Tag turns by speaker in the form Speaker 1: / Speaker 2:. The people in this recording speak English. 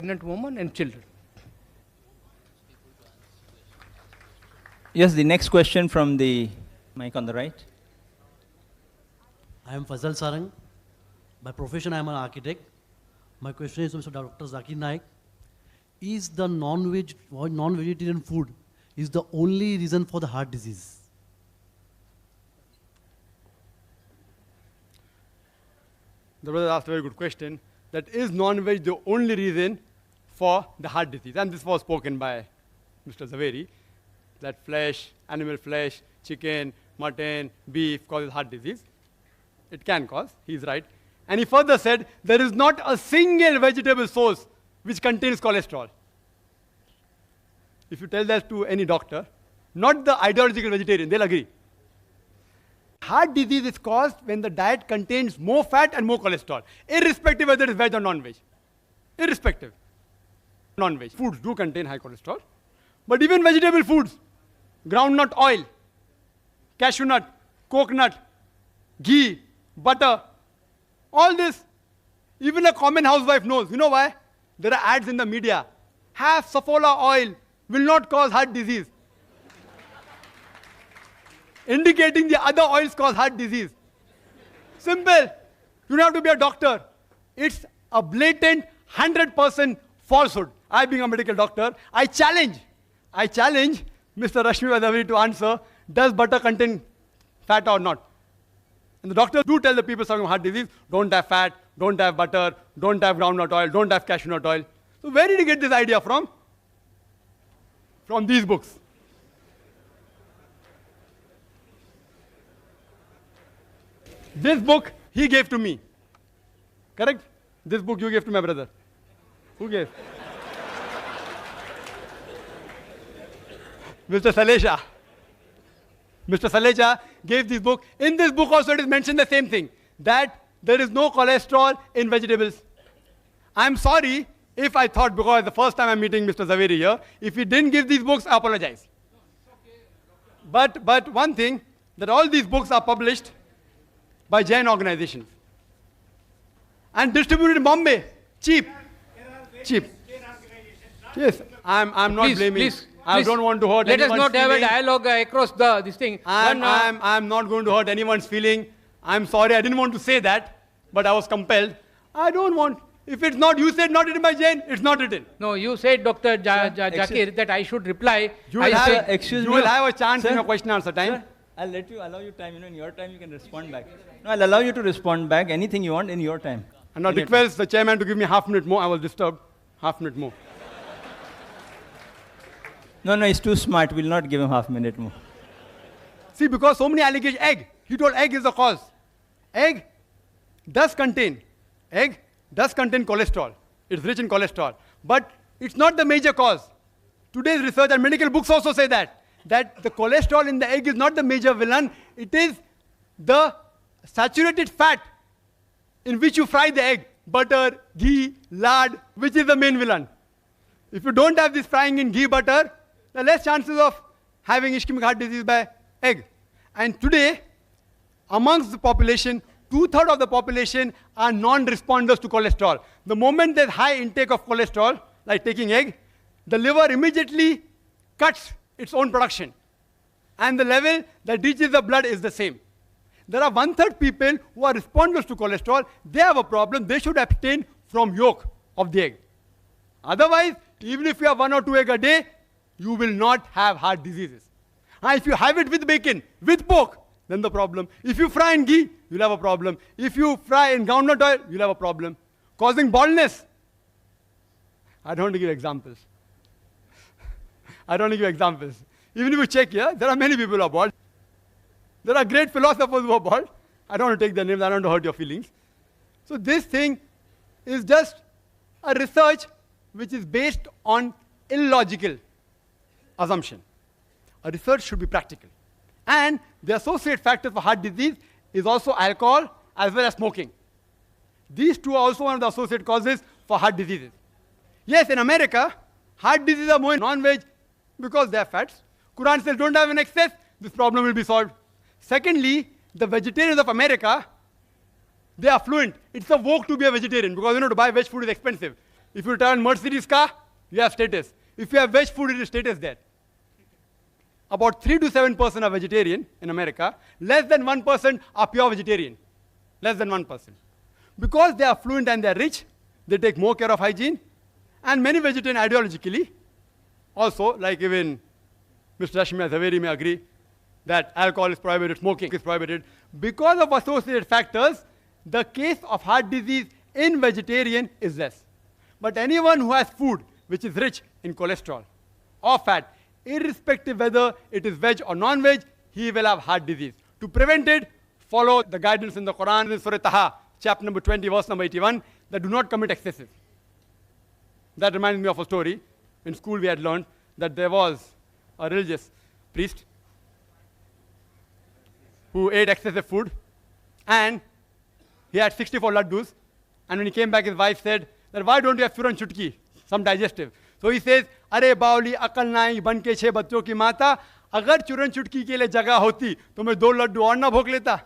Speaker 1: pregnant women and children.
Speaker 2: Yes, the next question from the mic on the right.
Speaker 3: I am Fazal Sarang. By profession, I am an architect. My question is to Mr. Dr. Zakir Naik. Is the non-vegetarian food is the only reason for the heart disease?
Speaker 4: The brother asked a very good question. That is non-veg the only reason for the heart disease? And this was spoken by Mr. Zaveri, that flesh, animal flesh, chicken, mutton, beef causes heart disease. It can cause, he's right. And he further said, there is not a single vegetable source which contains cholesterol. If you tell that to any doctor, not the ideological vegetarian, they'll agree. Heart disease is caused when the diet contains more fat and more cholesterol, irrespective whether it is veg or non-veg. Irrespective. Non-veg foods do contain high cholesterol, but even vegetable foods, groundnut oil, cashew nut, coconut, ghee, butter, all this, even a common housewife knows. You know why? There are ads in the media. Have Saffola oil, will not cause heart disease. Indicating the other oils cause heart disease. Simple. You don't have to be a doctor. It's a blatant 100% falsehood. I, being a medical doctor, I challenge Mr. Rashmi Vadaveri to answer, does butter contain fat or not? And the doctors do tell the people suffering from heart disease, don't have fat, don't have butter, don't have groundnut oil, don't have cashew nut oil. So where did he get this idea from? From these books. This book he gave to me. Correct? This book you gave to my brother. Who gave? Mr. Saleja. Mr. Saleja gave this book. In this book also it is mentioned the same thing, that there is no cholesterol in vegetables. I'm sorry if I thought, because the first time I'm meeting Mr. Zaveri here, if he didn't give these books, I apologize. But one thing, that all these books are published by Jain organizations and distributed in Bombay, cheap. Yes, I'm not blaming. I don't want to hurt
Speaker 1: Let us
Speaker 4: anyone's
Speaker 1: not have a
Speaker 4: feeling.
Speaker 1: dialogue across this thing.
Speaker 4: I'm not going to hurt anyone's feeling. I'm sorry, I didn't want to say that, but I was compelled. I don't want. If it's not, you said not written by Jain, it's not written.
Speaker 1: No, you said, Dr. Zakir, that I should reply.
Speaker 4: You will have,
Speaker 2: excuse
Speaker 4: you
Speaker 2: me.
Speaker 4: will have a chance
Speaker 2: Sir?
Speaker 4: in your question answer time.
Speaker 2: Sir, I'll allow you time. In your time you can respond back. No, I'll allow you to respond back anything you want in your time.
Speaker 4: And I request the chairman to give me half minute more. I was disturbed. Half minute more.
Speaker 2: No, he's too smart. We'll not give him half minute more.
Speaker 4: See, because so many allegations, egg. He told egg is the cause. Egg does contain cholesterol. It's rich in cholesterol. But it's not the major cause. Today's research and medical books also say that the cholesterol in the egg is not the major villain. It is the saturated fat in which you fry the egg. Butter, ghee, lard, which is the main villain. If you don't have this frying in ghee, butter, there are less chances of having ischemic heart disease by egg. And today, amongst the population, 2/3 of the population are non-responders to cholesterol. The moment there's high intake of cholesterol, like taking egg, the liver immediately cuts its own production. And the level that reaches the blood is the same. There are 1/3 people who are responders to cholesterol. They have a problem. They should abstain from yolk of the egg. Otherwise, even if you have 1 or 2 eggs a day, you will not have heart diseases. And if you have it with bacon, with pork, then the problem. If you fry in ghee, you'll have a problem. If you fry in groundnut oil, you'll have a problem. Causing baldness. I don't want to give examples. Even if you check here, there are many people who are bald. There are great philosophers who are bald. I don't want to take their names. I don't want to hurt your feelings. So this thing is just a research which is based on illogical assumption. A research should be practical. And the associate factor for heart disease is also alcohol as well as smoking. These two are also one of the associate causes for heart diseases. Yes, in America, heart diseases are more non-veg because they are fats. Quran says don't have an excess, this problem will be solved. Secondly, the vegetarians of America, they are fluent. It's a vogue to be a vegetarian because to buy veg food is expensive. If you drive a Mercedes car, you have status. If you have veg food, it is status there. About 3 to 7% are vegetarian in America. Less than 1% are pure vegetarian. Less than 1%. Because they are fluent and they are rich, they take more care of hygiene. And many vegetarian ideologically, also, like even Mr. Rashmi Zaveri may agree, that alcohol is prohibited, smoking is prohibited. Because of associated factors, the case of heart disease in vegetarian is less. But anyone who has food which is rich in cholesterol or fat, irrespective whether it is veg or non-veg, he will have heart disease. To prevent it, follow the guidance in the Quran, in Surah Taha, chapter number 20, verse number 81, that do not commit excesses. That reminds me of a story. In school we had learned that there was a religious priest who ate excessive food, and he had 64 laddus, and when he came back, his wife said that, why don't you have churan chutki, some digestive? So he says, अरे बावली अकल नाई बन के 6 बच्चों की माता, अगर चूरन चुटकी के लिए जगह होती तो मैं 2 लड्डू और ना भोग लेता.